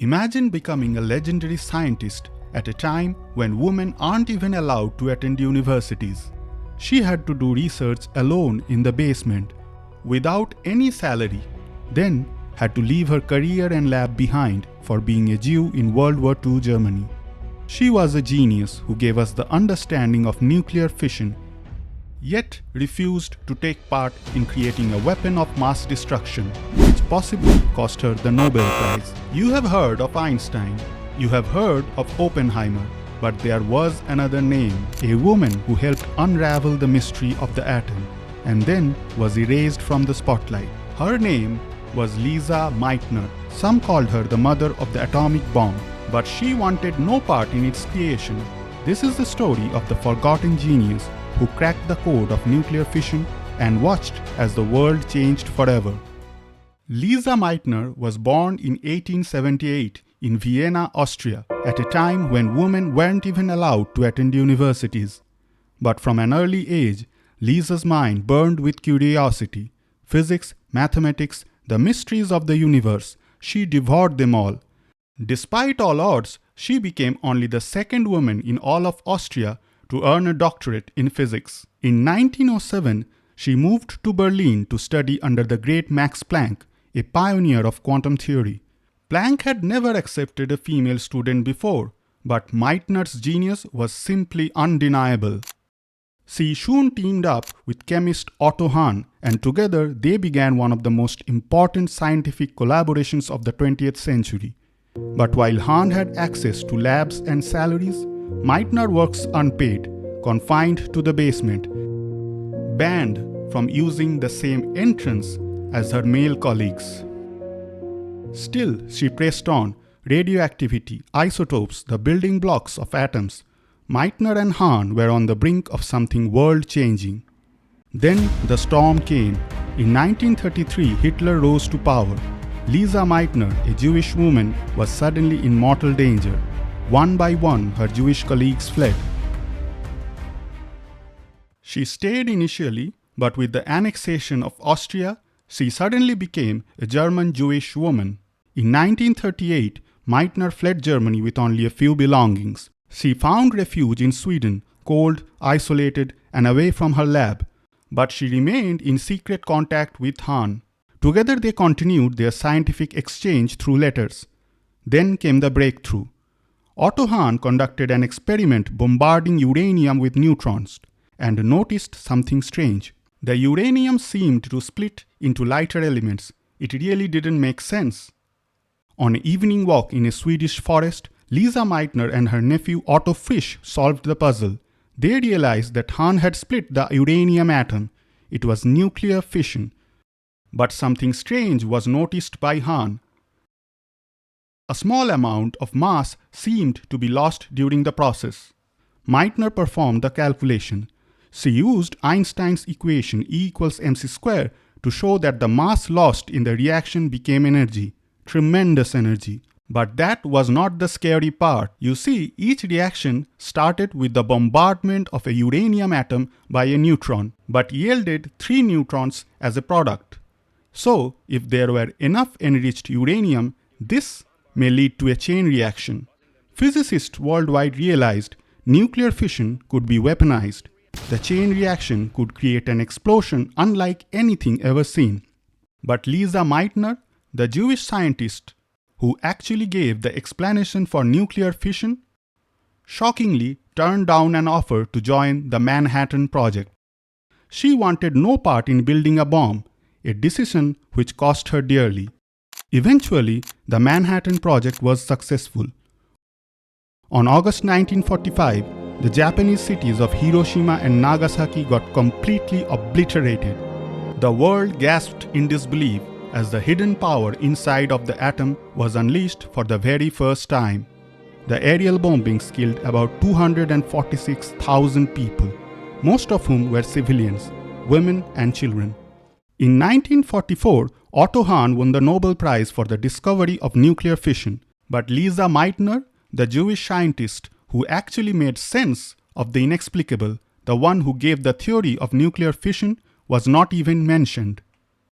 Imagine becoming a legendary scientist at a time when women aren't even allowed to attend universities. She had to do research alone in the basement, without any salary, then had to leave her career and lab behind for being a Jew in World War II Germany. She was a genius who gave us the understanding of nuclear fission, yet refused to take part in creating a weapon of mass destruction, which possibly cost her the Nobel Prize. You have heard of Einstein, you have heard of Oppenheimer, but there was another name, a woman who helped unravel the mystery of the atom and then was erased from the spotlight. Her name was Lise Meitner. Some called her the mother of the atomic bomb, but she wanted no part in its creation. This is the story of the forgotten genius who cracked the code of nuclear fission and watched as the world changed forever. Lise Meitner was born in 1878 in Vienna, Austria, at a time when women weren't even allowed to attend universities. But from an early age, Lise's mind burned with curiosity. Physics, mathematics, the mysteries of the universe, she devoured them all. Despite all odds, she became only the second woman in all of Austria to earn a doctorate in physics. In 1907, she moved to Berlin to study under the great Max Planck, a pioneer of quantum theory. Planck had never accepted a female student before, but Meitner's genius was simply undeniable. She soon teamed up with chemist Otto Hahn, and together they began one of the most important scientific collaborations of the 20th century. But while Hahn had access to labs and salaries, Meitner works unpaid, confined to the basement, banned from using the same entrance as her male colleagues. Still, she pressed on. Radioactivity, isotopes, the building blocks of atoms. Meitner and Hahn were on the brink of something world-changing. Then the storm came. In 1933, Hitler rose to power. Lise Meitner, a Jewish woman, was suddenly in mortal danger. One by one, her Jewish colleagues fled. She stayed initially, but with the annexation of Austria, she suddenly became a German Jewish woman. In 1938, Meitner fled Germany with only a few belongings. She found refuge in Sweden, cold, isolated, and away from her lab. But she remained in secret contact with Hahn. Together they continued their scientific exchange through letters. Then came the breakthrough. Otto Hahn conducted an experiment bombarding uranium with neutrons and noticed something strange. The uranium seemed to split into lighter elements. It really didn't make sense. On an evening walk in a Swedish forest, Lise Meitner and her nephew Otto Frisch solved the puzzle. They realized that Hahn had split the uranium atom. It was nuclear fission. But something strange was noticed by Hahn. A small amount of mass seemed to be lost during the process. Meitner performed the calculation. She used Einstein's equation E equals mc square to show that the mass lost in the reaction became energy. Tremendous energy. But that was not the scary part. You see, each reaction started with the bombardment of a uranium atom by a neutron, but yielded 3 neutrons as a product. So, if there were enough enriched uranium, this may lead to a chain reaction. Physicists worldwide realized nuclear fission could be weaponized. The chain reaction could create an explosion unlike anything ever seen. But Lise Meitner, the Jewish scientist who actually gave the explanation for nuclear fission, shockingly turned down an offer to join the Manhattan Project. She wanted no part in building a bomb, a decision which cost her dearly. Eventually, the Manhattan Project was successful. On August 1945, the Japanese cities of Hiroshima and Nagasaki got completely obliterated. The world gasped in disbelief as the hidden power inside of the atom was unleashed for the very first time. The aerial bombings killed about 246,000 people, most of whom were civilians, women and children. In 1944, Otto Hahn won the Nobel Prize for the discovery of nuclear fission, but Lise Meitner, the Jewish scientist who actually made sense of the inexplicable, the one who gave the theory of nuclear fission, was not even mentioned.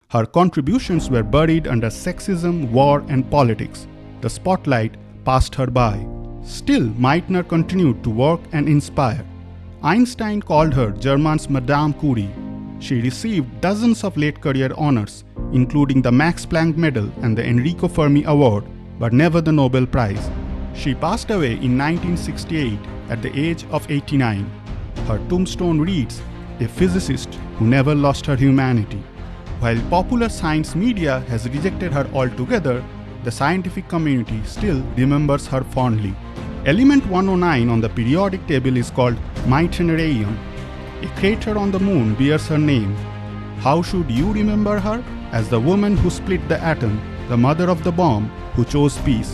Her contributions were buried under sexism, war, and politics. the spotlight passed her by. Still, Meitner continued to work and inspire. Einstein called her German's Madame Curie. She received dozens of late career honors, including the Max Planck Medal and the Enrico Fermi Award, but never the Nobel Prize. She passed away in 1968 at the age of 89. Her tombstone reads, "A physicist who never lost her humanity." While popular science media has rejected her altogether, the scientific community still remembers her fondly. Element 109 on the periodic table is called Meitnerium. A crater on the moon bears her name. How should you remember her? As the woman who split the atom, the mother of the bomb, who chose peace.